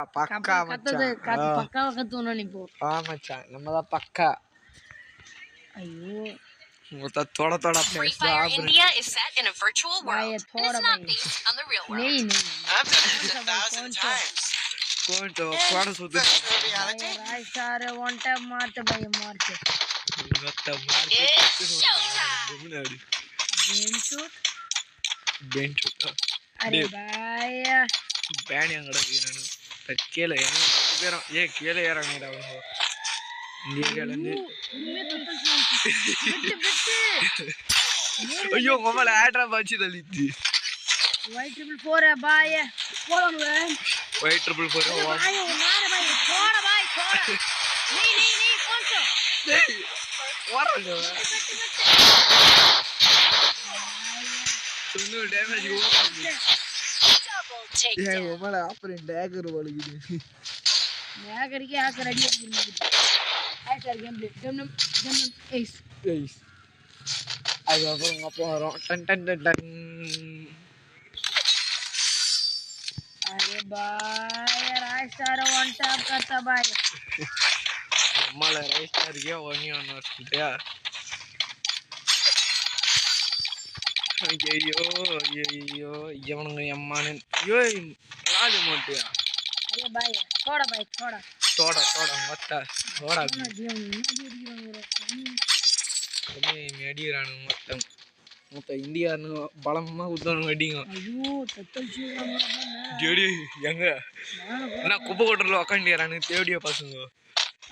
பக்கா மச்சான் பக்காவா கத்துவணும் நீ போ. மச்சான் நம்ம தான் பக்கா. ஐயோ थोड़ा थोड़ा Free Fire India is set in a virtual world. It's not based on the real world. नहीं I've done this 1,000 times. कौन तो कौन सुधर reality? भाई सारे वन टाइम मारते भाई मारते मत मार के मुनाडी बेंचो अरे भाई बैन अंगड़ा वीरनु तक्केले ಏನು ಬೇರೆ ಏ ಕೇಲೆ ಯಾರಂಗಡ ಅವನು ನೀಗಲನೆ ಅಯ್ಯೋ ಮಮ್ಮಲ ಆಡ್ರ ಬಾಚಿದಲ್ಲಿದ್ದಿ Y444 है भाई बोलो भाई Y444 भाई मार भाई छोड़ नहीं कौन सा नहीं वारो सुनो डैमेज हो ये मम्मला अपने डैगर ಒಳಗಿದೆ डैगरಗೆ ಹಾಕ ರೆಡಿ ಆಗಿರ್ಬೇಕು ಐಟರ್ ಗೇಮ್ ಪ್ಲೇ ಡಮ್ ಏಸ್ அது அப்புறம் டன் டன் டன் டன் अरे भाई राइट स्टार वन टैप करता भाई मम्मला राइट स्टार ಗೆ ಒನಿಯನ್ ಅಷ್ಟೇ ಅಯ್ಯೋ ಇವನು ಯಮ್ಮನ ಅಯ್ಯೋ ಲಾಲಿ ಮೊಟ್ಟಿಯ अरे भाई थोड़ा ತೋಡ ಮತ್ತ ತೋಡ ಮೇಡಿರಾನು ಮತ್ತ ಇಂಡಿಯಾನು பலமா உதன வெடிங்க ஐயோ தத்தல் சீக்கிரமா ஜெடி எங்க என்ன குப்பை கொட்டறல உட்கார்ந்திரானு தேடிய பசங்க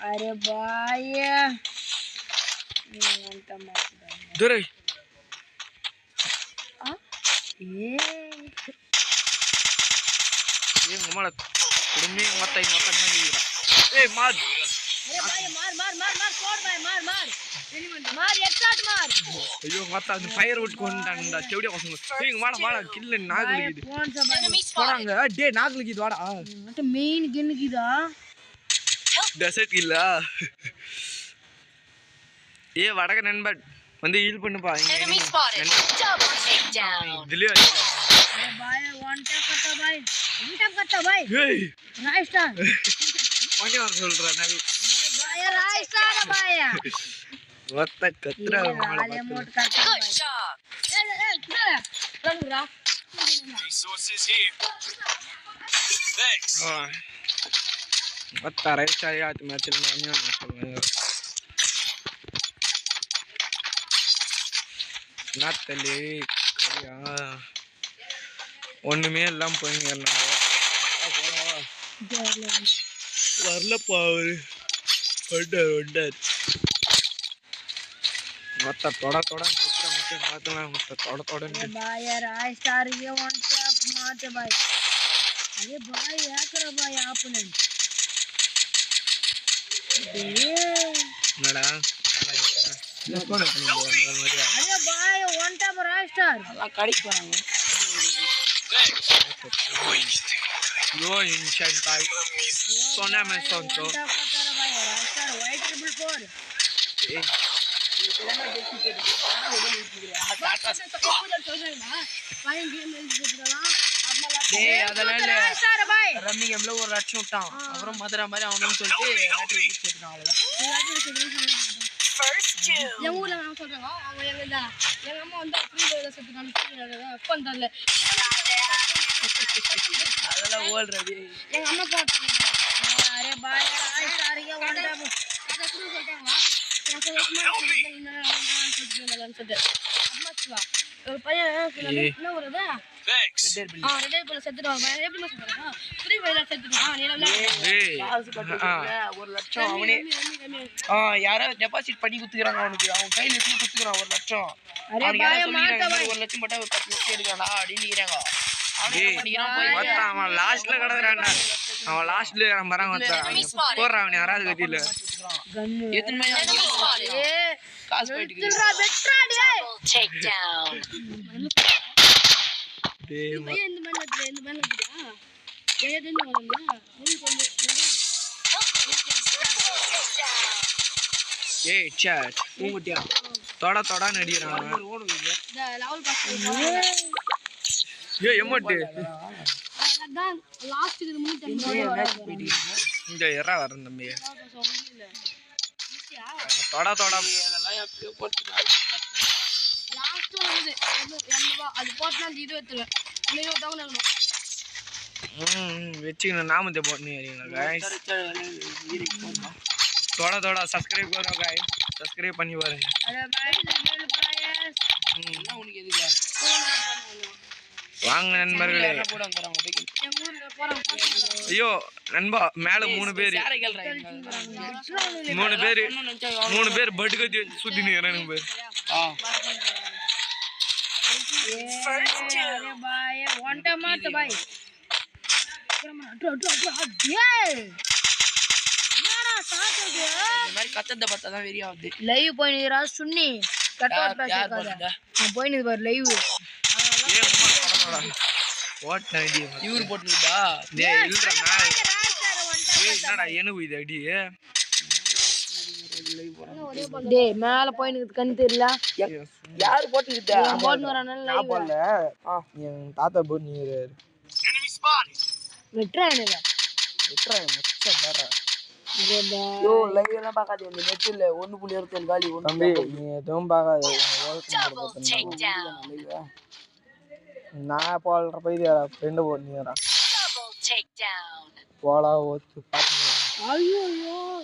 अरे भाई ಅಂತ ಮಾಡ್ತಾ दुरे ये मम्मला कुडमी मತ್ತ ಈ ಮತ್ತ ನಗಿರಾ ಏ ಮಾರ್ अरे भाई मार छोड़ भाई मार एक शॉट मार ಅಯ್ಯೋ ಮತ್ತ ಅದು ಫೈರ್ ಉಟ್ಕೊಂಡಂಡ ಚೌಡಿ ಪಸಂಗ ಹಿಂಗ ಮಾಡ ಕಿಲ್ಲ ನಾಗಲಿಗಿದೆ कौन सा भाई போறாங்க டே நாகலிಗಿದೆ வாடா ಮತ್ತೆ ಮೇನ್ ಗೆನ್ನಿಗಿದಾ டெசர்ட் இல்ல ஏ வடக நண்பன் வந்து ஹீல் பண்ணுப்பா Enemy spotted. Double takedown. இதுலயே अरे भाई वन टैप करता भाई ஏய் राइट स्टार ஒண்ணே வர சொல்றா நான் भाई राइट स्टार भाई வத்த கத்ரா लाले मोड करता Good भाई job. Rangra Resources here. Thanks. வத்த ரைட் ஸ்டார் ஆத்து மேட்ச்ல ஒண்ணே வர நாத்தலே கரியா ஒண்ணுமே எல்லாம் போயிங்க வரலப்பா அவரு ஒண்டார் மொத்த தொட சுத்துற மட்டும் பார்த்தலாம் மொத்த தொட भाई राइट स्टार ये वन टैप मारते भाई अरे भाई क्या करा भाई आपने என்னடா अरे भाई वन टैप राइट स्टार கடிக்கு போறாங்க यो इंशान भाई सोना में सोनतो वन टैप करता रहा भाई राइट स्टार Y444 ரம்மி கேம்ல ஒரு லட்சம் விட்டான் அப்புறம் மதுரை மாதிரி அவனும் சொல்லிட்டு லாட்டரி சேர்த்துட்டான் அவ்வளவுதான் First two. எங்க ஊர்ல நான் சொல்றேன் அவன் எங்க அம்மா வந்து ஃப்ரீ ஃபயர்ல செத்துட்டாங்க பண்றல அதெல்லாம் ஓல்றது எங்க அம்மா போட்டாங்க அரே பாய் ராய் சாரியா वन टैप அத கூட சொல்றாங்க நான் சொல்றேன் அம்மா சுவா ஒரு பையன் என்ன வருதா Thanks. ரெட் பேல் செத்துறாங்க எப்படி சொல்றாங்க ஃப்ரீ ஃபயர்ல செத்துறாங்க நீ காசு கட்டுறீங்க ஒரு லட்சம் அவனே யாரோ டெபாசிட் பண்ணி குத்துறாங்க அவனுக்கு அவன் கையில எடுத்து குத்துறான் ஒரு லட்சம் அரே பாய் மாட்ட பாய் ஒரு லட்சம் போட்டா ஒரு 10 லட்சம் எடுக்கறடா அப்படிங்கறாங்க அவன் லாஸ்ட்ல கடக்குறான்டா அவன் லாஸ்ட்ல இருக்கான் மரம் போறான் அவன் யாராவது கட்டில எத்தனை Enemy spotted. காசு போயிட்டு வெட்றா டேய் Double takedown. டேய் இந்த மேல ஏதேன்னு வரல ஏய் சாட் ஊட்டியா தொட நடிறான் இந்த லெவல் பாஸ் ஏய் எமோட் அதான் லாஸ்ட்டுக்கு இது மூணு இந்த எறா வரேன் தம்பி தொட அதெல்லாம் எப்பயோ போட்டுருக்காங்க. லாஸ்ட் வந்து 80 அது போட்டா இது எடுத்துருவேன் 20,000 வச்சுக்கணும் நாமத்தை போட்டு கைஸ் தொட சப்ஸ்கிரைப் கरो கைஸ் சப்ஸ்கிரைப் பண்ணி பாருங்க உனக்கு எதுக்கு வாங்க நண்பர்களே கூட வந்துடுறாங்க ஐயோ நண்பா மேல 3 பேர் 3 பேர் பட்டு கத்தி சுத்தி நிக்கிறானுங்க பேர் இந்த மாதிரி கத்தத்தை பார்த்தா தான் வெறி ஆகுது. லைவ் போயிடுறா சுன்னி கட்டோட் பேசாத போயிடுது பாரு லைவ் இவரு போட்டுருந்தா என்னடா எனக்கு இது அடி டேய் மேல போயிடுது கண்ணு தெரியல யாரு போட்டுக்கிட்டா போட்டு வரானே நான் போடல என் தாத்தா போட்டு நீங்கிறாரு Enemy spotted. வெட்றானே மச்சம் வேற யோ லைவ் எல்லாம் பார்க்காதீங்க. இந்த நெட் இல்ல 1.27 காலி தம்பி நீ எதுவும் பார்க்காத Double takedown. நான் போடுற போய் ஃப்ரெண்டு போட்டு நீங்கிறான் Double takedown. போலா ஓத்து பார்த்து ஐயோ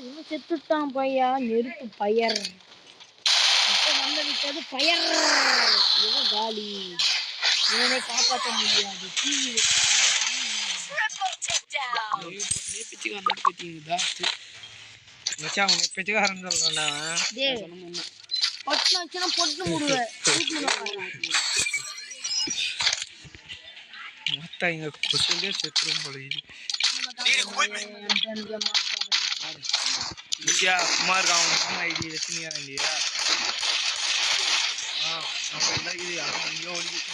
இவன் செத்துட்டான் பையா நெருப்பு பயர் இப்ப வந்து விட்டது பயர் இவன் காலி இவனை காப்பாற்ற முடியாது டிவி Triple takedown. பிச்சுக்கு வந்து பிச்சுக்குதா மச்சான் உன்னை பிச்சைக்காரன் சொல்றேன்டா டேய் பொட்டு வச்சுனா பொட்டு மூடுவே மொத்தம் இங்க கொசுலே செத்துரும் போல இது மச்சியா குமார் அவங்க மாமா ஐடி வச்சுனியா இல்லையா நம்ம எல்லாம் இது யாரும் எங்கேயோ ஓடிக்கிட்டு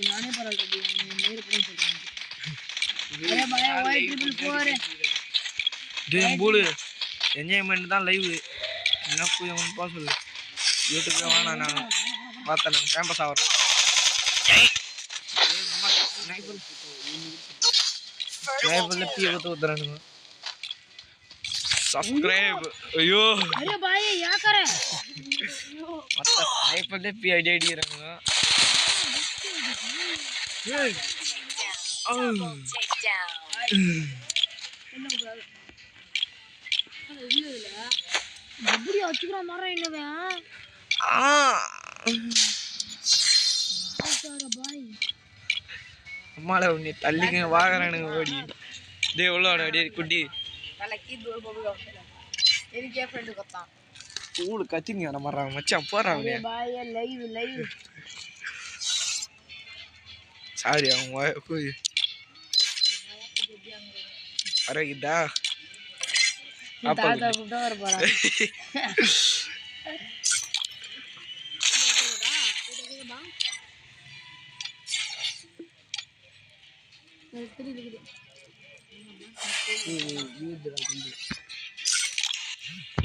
நானே பரவாயில்ல நேரு பண்ணி சொல்றேன் டேம்பூலு என்ஜாய்மெண்ட் தான் லைவ் என்ன போய் போக சொல்லு யூடியூப்ல வேணா நான் பார்த்தேன் நான் கேம்பஸ் ஆகிறேன் சப்ஸ்கிரைப் ஐயோ अरे भाई क्या करे மத்த ஸ்னைப்பர்ல பி ஐடி அடிக்குறாங்க Double takedown. எப்படி வச்சுக்கிறான் மரம் என்னவன் பாய் அம்மால உன்னை தள்ளிங்க வாங்குறானுங்க ஓடி டேய் உள்ளோட அடி குட்டி எனக்கே ஃப்ரெண்டு கத்தான் ஊழு கத்திங்க வர மாறாங்க மச்சான் போறாங்க பாய் லைவ் சாரி அவங்க போய் அரகிதா தாத்தா கூப்பிட்டா வர போறான்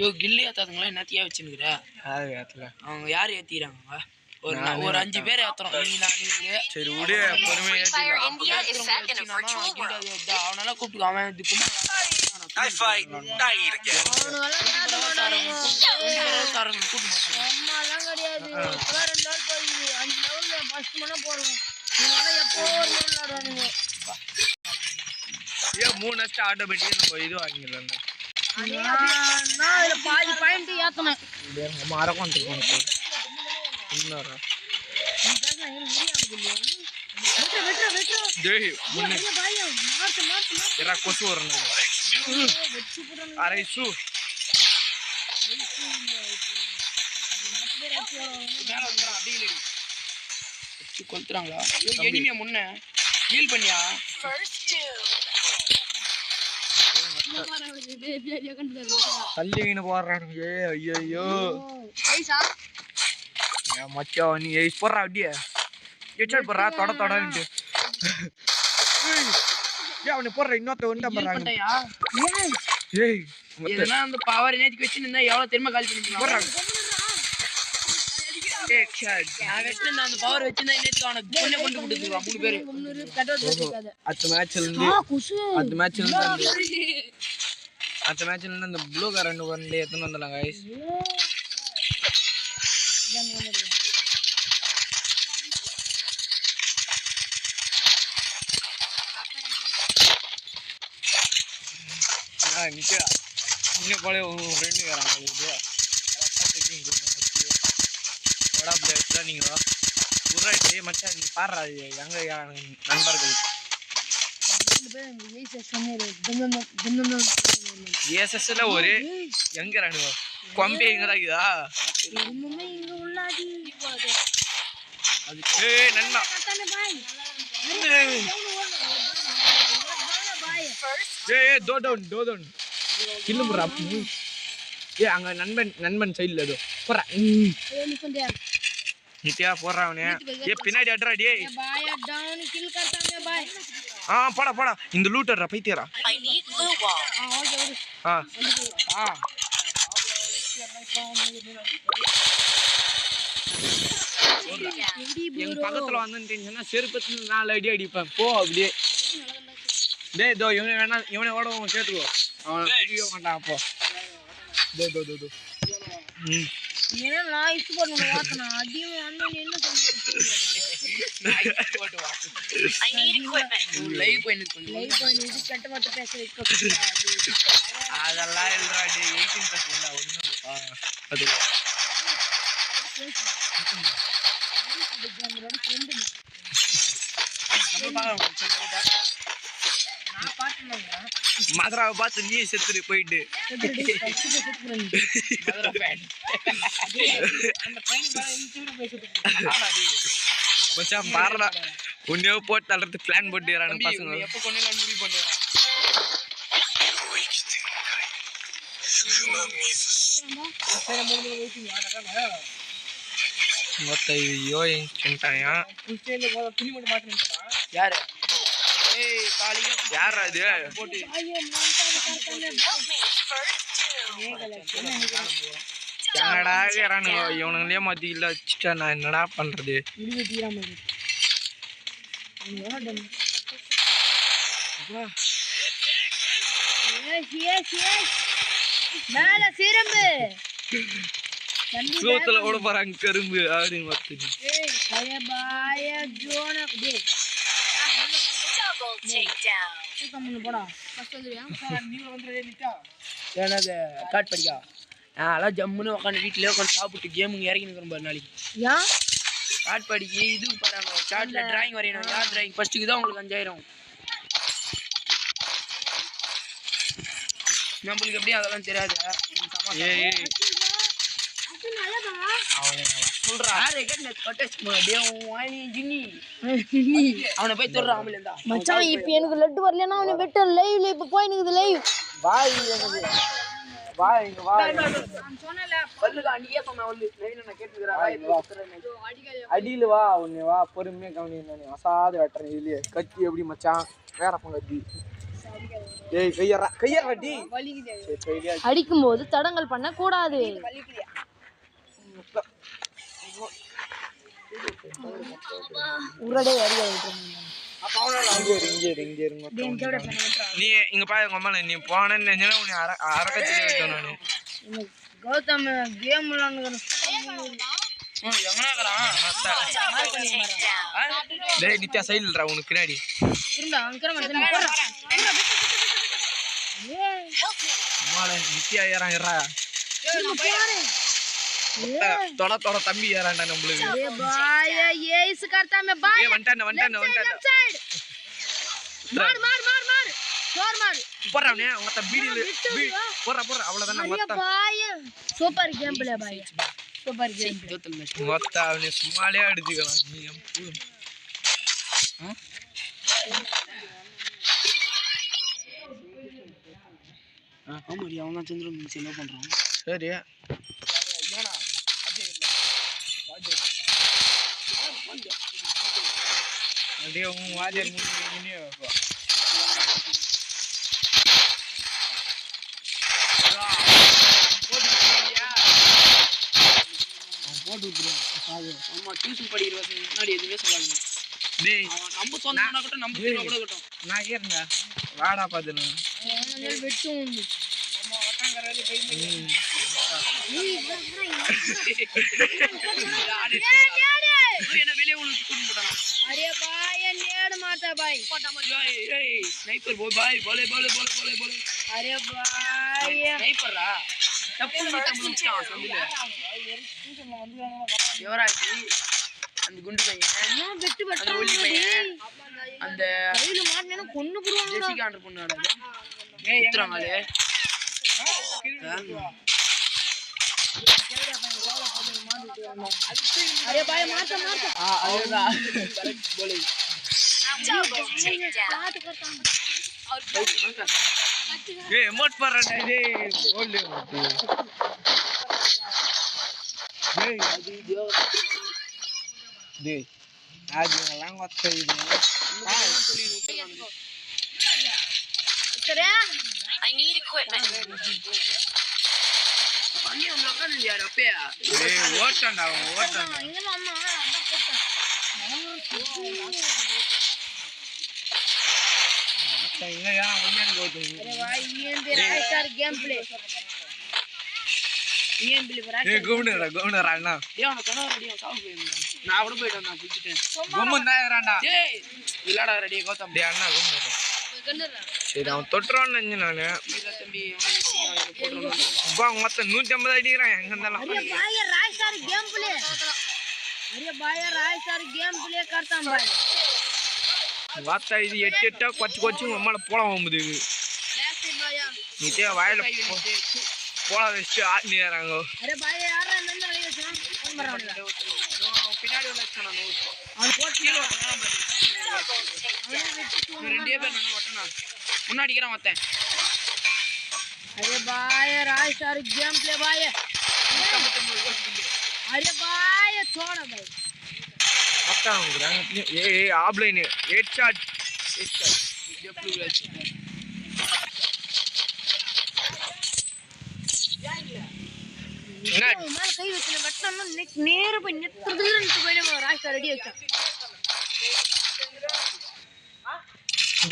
யோ கில்லி ஏத்தாதுங்களா என்னத்தியா வச்சுருக்குற அவங்க யார் ஏத்திக்கிறாங்க ஒரு 5 பேர் ஏத்துறோம் நீ நான் சரி விடு பொறுமையா Fire India is set in a virtual world. அவனால கூப்பிட்டு அவன் இதுக்குமா I fight, I eat again. அம்மாலாம் கிடையாது இப்பதான் 2 நாள் போயிடுது 5 லெவல்ல ஃபர்ஸ்ட் மணி போறோம் இதனால எப்போ ஒரு விளையாடுவானுங்க ஏன் 3 நெக்ஸ்ட் ஆட்டோமேட்டிக்கா நம்ம இது வாங்கிடலாம் நான் இதுல பாதி பாயிண்ட் ஏத்தனேன் நம்ம அரக்கொண்டு போனோம் இன்னொரு டேய் முன்ன எரா கொசு வரணும் அரைசு கொளுத்துறாங்களா எனிமியா முன்ன ஹீல் பண்ணியா First doom. தள்ளின்னு போடுறானுங்க ஐயோ மச்சான் நீ போடுறா அப்படியே ஹெட்ஷாட் போடுறா தொடன்ட்டு ஏன் அவனை போடுற இன்னொருத்த வந்து போடுறாங்க பண்ணியா ஏய் இதெல்லாம் அந்த பவர் நேத்துக்கு வச்சுருந்தா எவ்வளவு தெரியுமா காலி பண்ணிக்கலாம். நான் வச்சிருந்த அந்த பவர் வச்சிருந்தா நேற்று அவனுக்கு பொண்ணை கொண்டு கொடுத்துருவான் 3 பேரு. அடுத்த மேட்ச்ல இருந்து அந்த ப்ளூ கார் 2 வந்து எத்தனை வந்துடலாம் गाइस. நிச்சயா இன்னும் போல உங்க ஃப்ரெண்டு வராங்க இது வடா பிளேஸ்ல நீங்க உரைட்டே மச்சான் நீ பாறா எங்க நண்பர்கள் ஏஎஸ்எஸ்ல ஒரு எங்க ராணுவ கொம்பே எங்கடா இதா அது ஏய் நன்னா ஏய் டோ டவுன் கில்ல முறா ஏய் அங்க நண்பன் சைடுல ஏதோ போறா நித்யா போறா அவனே ஏய் பின்னாடி அட்ரா டேய் பாய் டவுன் கில் करता मैं भाई போடா இந்த லூட்டர்ரா பைத்தியரா I need blue wall. எங்க பக்கத்துல வந்துட்டீங்கன்னா செருப்பத்துல 4 அடி அடிப்பேன் போ அப்படியே டேய் தோ இவனை ஓடவும் கேட்டுக்கோ அவன் புரிய மாட்டான் அப்போ தோ என்ன நான் இஷ்ட பண்ணு வாத்தனா அடியும் அண்ணன் என்ன I need equipment. லைவ் பண்ணி இது கட்ட மாட்ட பேச வைக்க அதெல்லாம் இல்லடா டேய் 18+ இல்ல ஒண்ணுப்பா அது மதுராவை பார்த்து நீ செத்துட்டு போயிட்டு மச்சான் பாருடா உன்னையோ போட்டு தள்ளுறது பிளான் போட்டுறானு பசங்க எப்போ கொண்டு முடிவு பண்ணுறான். மொத்த ஐயோ இன்ஸ்டன்ட்டாயா யாரு ஏய் காளியா யாரா இது போட்டு என்னடா ஏறானுங்க இவனுங்களே மத்தி இல்ல வச்சுட்டா நான் என்னடா பண்றது மேல சிரம்பு சோத்துல ஓட போறாங்க கரும்பு அப்படின்னு பார்த்து ஏய் பாய ஜோன டே Double takedown. தூக்கம் போடா ஃபர்ஸ்ட் வந்துறியா நீ வந்துறே நிக்கா என்னது காட் படிக்கா நான் ஜம்முன்னு உட்காந்து வீட்டிலே உட்காந்து சாப்பிட்டு கேமுங்க இறங்கி நிற்கிறேன் பாரு நாளைக்கு. ஏன் காட் படிக்கு இது பாருங்க சார்ட்ல டிராயிங் வரையணும். யார் டிராயிங் ஃபர்ஸ்ட்டுக்கு தான் உங்களுக்கு 5000. நம்மளுக்கு எப்படி அதெல்லாம் தெரியாது. ஏய் அவனை போய் தொடுறான் ஆம்பளை இருந்தா மச்சான் இப்போ எனக்கு லட்டு வரலன்னா அவனை வெட்ட லைவ்ல இப்போ போய் எனக்கு லைவ் வா இங்க வா அடியில வா உன்னை வா பொறுமையா கவனி நானே அசாத வெட்டுறேன் இதுலயே கத்தி எப்படி மச்சான் வேறப்ப கத்தி ஏய் கையறா டி அடிக்கும் போது தடங்கல் பண்ண கூடாது. உரடே அடியா நீ இங்க பாரு உங்க அம்மா நீ போனேன்னு நினைச்சா உன்னை அரக்கச்சிலே விட்டேன் நானு. கௌதம் கேம் விளையாடுறேன் டேய் நித்யா சைடுலடா உனக்கு பின்னாடி அம்மாளே நித்யா ஏறாங்கறா தொட தம்பி ஏறான்டா நம்மளுக்கு ஏய் வந்துட்டானே போறானே உங்க தம்பிடில போறா அவ்வளவுதான் மொத்த super game play boy super game மொத்த அவனே சும்மாலே அடிச்சுக்கலாம் நீ ஆமாடி அவன் தான் சந்திரன் செலவு பண்றான். சரி அப்படியே உன் வாஜர் போட்டு விட்டுருவாங்க. ஆமா டியூஷன் படிக்கிற பசங்க முன்னாடி எதுவுமே சொல்லாதுங்க. டேய் அவன் நம்ம சொந்தம்னா கூட நம்ம கூட கூட இருக்கட்டும். நான் கேட்குறேன் வாடா பார்த்துன்னு வெட்டும் உண்டு. என்ன வெளியே உங்களுக்கு கூட்டு போட்டானா? अरे भाई ये नेड मारता है भाई. ஸ்னைப்பர் போய் பாய் போலே போலே போலே போலே போலே. अरे भाई ये ஸ்னைப்பரா தப்பு முடிச்சான் சந்தில. யுவராஜ் அந்த குண்டு பையன் நான் வெட்டு அந்த ஒல்லி பையன் வெட்டான். அந்த கையில மாட்டேனா கொன்னு புடுவாங்க. ஜெசிகா ஆண்டர் பண்ணாடா. ஏய் உத்தரமாலே. अरे भाई मारता मारता. அதுதான் கரெக்ட் போலே. Double takedown. बात करता हूं. ஏய் எமோட் பண்றடா டேய் போல்டு டேய் டேய் ஆஜிலாம் வச்ச இது तेरे I need equipment. பண்ணி நம்ம உட்கார்ந்து யார் அப்பயா? டேய் ஓட்டண்டா ஓட்டண்டா இங்க அம்மா அதான் போட்டா. இங்க யா ஒண்ணே போடு अरे भाई ये तेरा star game play. Game play पर ஏய் கவுனரா அண்ணா டேய் அவன கனவ ரெடியா சாவு போயிடுறான். நான் கூட போய்ட்டு வந்தேன் குளிச்சிட்டேன். கும்மன் தான் ஏறான்டா டேய் விளையாட ரெடியா கௌதம். டேய் அண்ணா கும்மன் गन्नरा. சரி அவன் தொட்டுறான்னு நினைச்சு நானு வீர தம்பி அவன் போடுறான். அப்பா மொத்தம் 150 அடிக்கிறான் எங்க இருந்தாலும் अरे भाई ये राय स्टार गेम प्ले. अरे भाई ये राय स्टार गेम प्ले करता हूं भाई. வாத்தா இது 8 கொச்சு நம்மள போல போகுது இது बैक भाई. நீட்டே வாயில போல வச்சு ஆடிறாங்க अरे भाई यार नंदन ले जा. कौन मर रहा है? பின்னாடி வந்து நான் அவன் போட்டு ரெண்டே பேர் நான் ஓட்டனா. முன்னாடி இருக்கிறான் ஒருத்தன். अरे भाई राय स्टार गेम प्ले भाई. अरे भाई छोड़ भाई. அத்தா அவங்க ஏய் ஆப்லைன் ஹெட்ஷாட் ஜெப்ளு வச்சு. என்ன மேல கை வச்சு வெட்டணும் நேர போய் நித்துறதுன்னு போயிடு ராய் ஸ்டார் ரெடி ஆயிடுச்சு.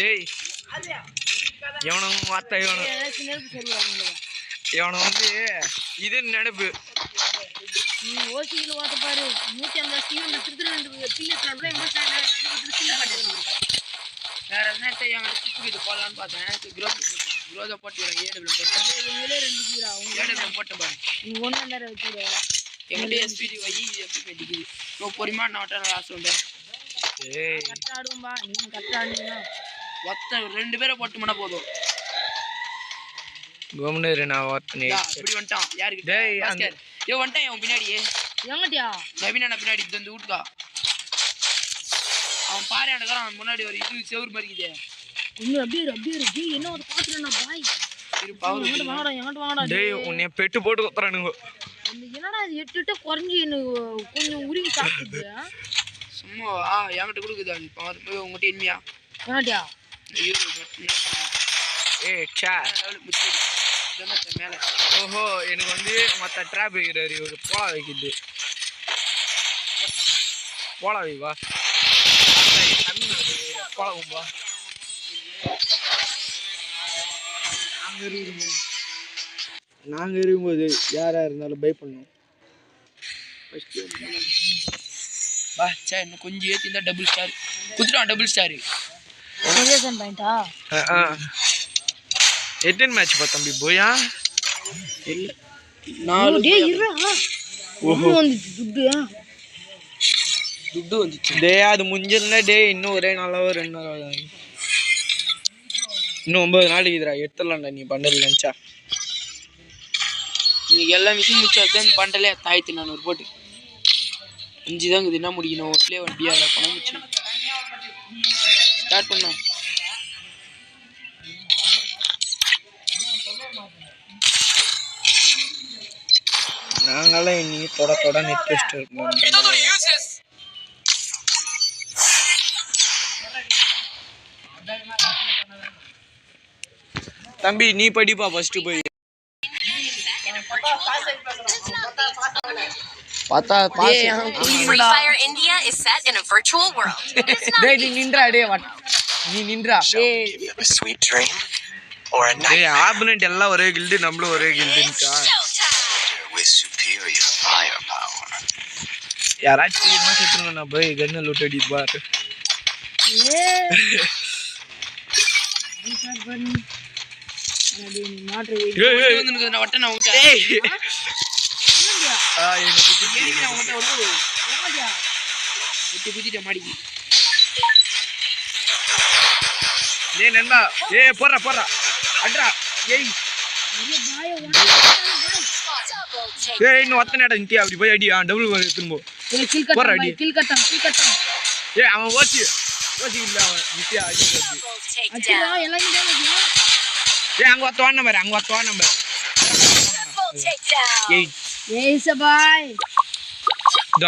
டேய் எவனும் வாத்தா ஏதாச்சும் நெருப்பு சொல்லுவாங்க. இவனை வந்து இது நினைப்பு நீ ஓசியில் வாத்த பாரு 150 ஸ்டீவன் திருத்து பில்லியத்துல அப்படியே வேற என்ன செய்யாம சுத்தி இது போடலான்னு பார்த்தேன். குரோத போட்டு ஏடபிள்யூ போட்டேன். இவங்களே 2 கீரா ஏடபிள்யூ போட்டு பாரு. நீ ஒண்ணு நேர வச்சுடுற. என்கிட்ட எஸ்பிடி வை எப்படி கட்டிக்குது. நோ பொறுமா நாட்ட லாஸ்ட் உண்டு. ஏய் கட்டாடும்பா நீங்க கட்டாடுங்க. ஒத்த 2 பேரை போட்டு மண போதும். கோமனேரு நான் வாத்தனே இப்படி வந்துட்டான். யாருக்கு டேய் பாஸ்கர் ஏ வந்துட்டான் அவன் பின்னாடியே. எங்கட்டியா நவீனா பின்னாடி இந்த வீட்டுக்கா. அவன் பாரு அடக்குறான். அவன் முன்னாடி ஒரு இது செவுரு மாதிரிக்குதே. இன்னும் அப்படியே இருக்கு. என்ன ஒரு பாத்துறேன்னா பாய். இரு பவர் எங்கிட்ட வாங்கடா. டேய் உன்னை பெட்டு போட்டு குத்துறானுங்க என்னடா இது 8 குறைஞ்சி கொஞ்சம் உருகி சாப்பிடுது. சும்மா என்கிட்ட கொடுக்குது. அது பவர் போய் உங்ககிட்ட இனிமையா எங்கட்டியா ஏய் சா மேல ஓஹோ எனக்கு வந்து மொத்த ட்ராப் வைக்கிறாரு இவரு போலா வைக்குது போலா வைவா போலவும்பா நாங்க இருக்கும்போது யாரா இருந்தாலும் பை பண்ணுவோம். வா சே இன்னும் கொஞ்சம் ஏற்றி இருந்தால் டபுள் ஸ்டார் குத்துட்டான். டபுள் ஸ்டாரு பாயிண்டா எத்தனை மேட்ச் பா தம்பி போயா இல்லை 4 டேய் இருடா. ஓஹோ வந்துச்சு துட்டு வந்துச்சு. டேய் அது முடிஞ்சிருந்தா டேய் இன்னும் ஒரே நாளாவோ 2 நாளாவது இன்னும் 9 நாளைக்கு இதுடா எடுத்துடலாம்டா நீ பண்டல் நினச்சா. இன்னைக்கு எல்லா மிஷின் முடிச்சாதான் இந்த பண்டலே 1400 போட்டு 5 தான் இது என்ன முடிக்கணும். ஒரு பிளே வண்டியா பணம் முடிச்சு ஸ்டார்ட் பண்ணோம். நாங்களாம் இன்னைக்கு தொட நெட் டெஸ்ட் இருக்கோம். தம்பி நீ படிப்பா ஃபர்ஸ்ட் போய். பார்த்தா டேய் பாஸ் அவன் Free புரியுதுடா. Fire India is set in a virtual world. It's not டேய் நீ based நின்றா டேய் நீ நின்றா டேய் A sweet dream or a டேய் ஆபனன்ட் எல்லாம் ஒரே கில்டு நம்மளும் ஒரே கில்டுன்னுக்கா showtime. with superior firepower. யாராச்சும் சீக்கிரமா செத்துருங்க நான் போய் கன்னை லூட் அடி பாரு வந்து நான் வட்ட நான் உங்க டேய் என்ன குத்தி எதுக்கு நான் உங்க வந்து குத்தி குத்திட்ட மாடிக்கு டேய் நண்பா ஏய் போறா அட்ரா ஏய் Double ஏய் இன்னும் ஒத்தனடா இந்தியா அப்படி போய் அடி டபுள் திரும்ப போறா அடி ஏய் அவன் ஓசி இல்ல அவன் நித்யா அடி takedown. ஏய் அங்க ஒத்த நம்பர் Double takedown. ஏய்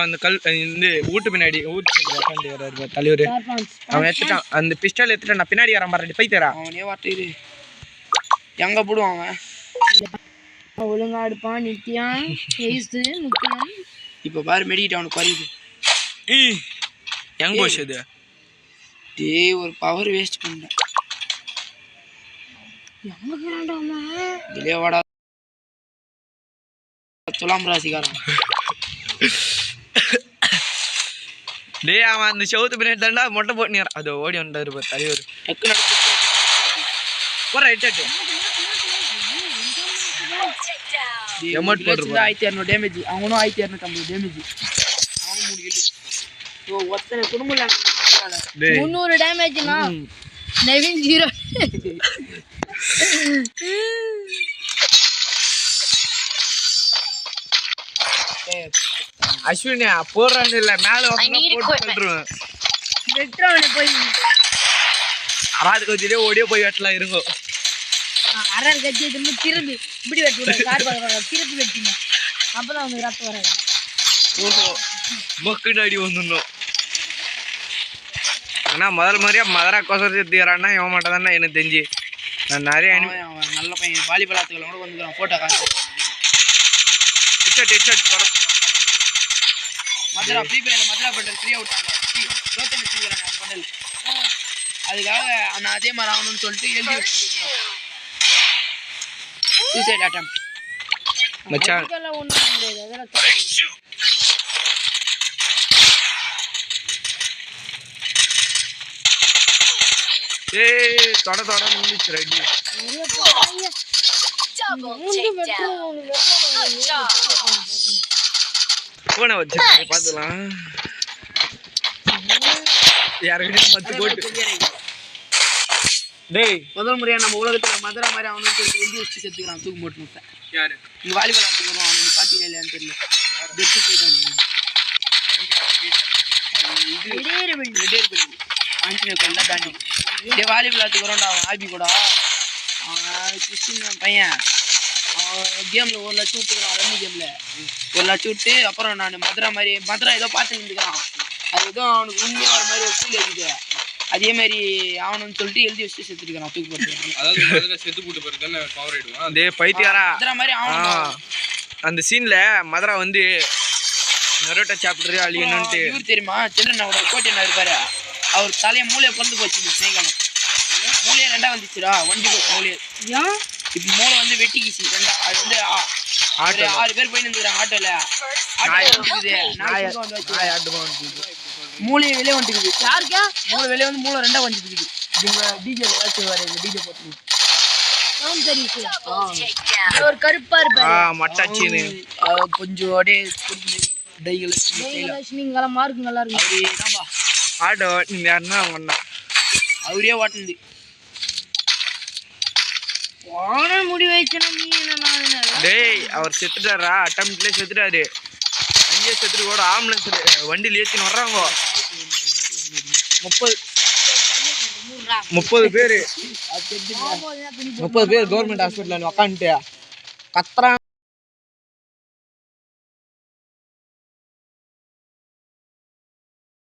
அந்த கல் இந்த வீட்டு பின்னாடி வீட்டு தலைவர் அவன் எடுத்துட்டான் அந்த பிஸ்டல் எடுத்துட்டான் நான் பின்னாடி வரான் பாரு போய் தரா அவனே வாட்டிரு எங்க போடுவான் அவன் ஒழுங்கா எடுப்பான் நித்தியான் முக்கியம் இப்ப பாரு மெடிக்கிட்ட அவனுக்கு குறையுது எங்க போச்சு அது டேய் ஒரு பவர் வேஸ்ட் பண்ணேன் வெளியே வாடா துலாம் ராசிக்காரன் டேய் அவன் அந்த செவுத்து பின்னாடி தாண்டா மொட்டை போட்டு அது ஓடி வந்தாரு பாரு தலைவர் டக்கு நடக்கு போறா ஹெட்ஷாட் Emote போடுறா. 1200 டேமேஜ் அவனும் 1250 டேமேஜ் அவனும் 3 கில் ஓ ஒத்தனை குடும்பல டேய் 300 டேமேஜ்னா நெவின் 0 அஸ்வினியா போறான்னு இல்ல மேல போட்டு சொல்றேன் வெட்றவனே போய் அராது கொஞ்சிலே ஓடியே போய் வெட்டலாம் இருங்க அரர் கட்சி திரும்ப திரும்பி இப்படி வெட்டி கார் பார்க்கறாங்க திருப்பி வெட்டிங்க அப்பதான் உங்களுக்கு ரத்தம் வராது ஓஹோ மக்குடு அடி வந்துடணும் ஆனா முதல் மாதிரியா மதுரா கோசம் சேர்த்துக்கிறான்னா இவன் மட்டும் தானே எனக்கு தெரிஞ்சு நான் நிறைய அவன் நல்ல பையன் வாலிபால் ஆத்துக்களை கூட வந்துக்கிறான் போட்டோ காசு ஹெட்ஷாட் மதுரா ஃப்ரீ ஃபயர்ல மதுரா பண்டல் ஃப்ரீயா விட்டாங்க ரோத்தன் வச்சிருக்காங்க அந்த பண்டல் அதுக்காக நான் அதே மாதிரி ஆகணும்னு சொல்லிட்டு எழுதி வச்சிருக்கேன் சூசைட் அட்டெம்ப்ட் மச்சான் இதெல்லாம் ஒண்ணும் முடியாது அதெல்லாம் ஏய் தொட நின்னுச்சு ready Double takedown. Hot dog. போன வச்சு பாத்துலாம் யாருக்கிட்ட மத்து போட்டு டேய் முதல் முறையா நம்ம உலகத்துல மதுரா மாதிரி அவனுக்கு சொல்லிட்டு எழுதி வச்சு செத்துக்கிறான் தூக்கு போட்டு முட்டை யாரு இங்க வாலிபால் ஆத்துக்கிறோம் அவனை நீ பாத்தீங்களா இல்லையான்னு தெரியல வெட்டி போயிட்டான் இது ஆஞ்சநேயர் கோயில் தாண்டி இதே வாலிபால் ஆத்துக்கிறோம்டா அவன் ஆபி கூட அவன் கிறிஸ்டின் பையன் அவன் கேம்ல 1 லட்சம் விட்டுக்கிறான் ரம்மி கேம்ல 1 லட்சம் விட்டு அப்புறம் நான் மதுரா ஏதோ பார்த்து நின்றுக்கிறான் அது ஏதோ அவனுக்கு உண்மையா ஒரு மாதிரி ஒரு ஃபீல் இருக்குது அதே மாதிரி ஆகணும்னு சொல்லிட்டு எழுதி வச்சு செத்துருக்கான் தூக்கு போட்டு அதாவது செத்து போட்டு போறது பவர் ஆயிடுவான் டேய் பைத்தியாரா மதுரா மாதிரி ஆகணும் அந்த சீன்ல மதுரா வந்து நரோட்டா சாப்டர் அழியணும்ட்டு இவர் தெரியுமா சந்திரனோட கோட்டையன் இருப்பாரு அவர் தலையை மூளையை பிறந்து போச்சு ஸ்னேகன் மூளையை 2 வந்துச்சுடா வண்டி போச்சு மூளையை இப்ப மூளை வந்து வெட்டிக்கிச்சு 2 அது வந்து 6 பேர் போய் நின்றுறாங்க ஆட்டோல மூளையை வெளியே வந்துக்குது யாருக்கா மூளை வெளியே வந்து மூளை 2 வந்துக்குது இவங்க டிஜே வர டிஜே போட்டு சரி Double takedown. ஒரு கருப்பா இருப்பாரு மட்டாச்சின்னு கொஞ்சம் அப்படியே டைகள் நீங்க மார்க் நல்லா இருக்கு அவரேதான்பா ஆட்டோ நீங்க யாருன்னா ஒண்ணா அவரே ஓட்டுனது வான முடி வச்சனா நீ என்ன டேய் அவர் செத்துட்டாரா அட்டம்ப்ட்லயே செத்துட்டாரு அங்கேயே செத்துட்டு கூட ஆம்புலன்ஸ் வண்டியில் ஏற்றின்னு வர்றாங்க 30 பேர் 30 பேர் கவர்மெண்ட் ஹாஸ்பிட்டல் உட்காந்துட்டு கத்துறாங்க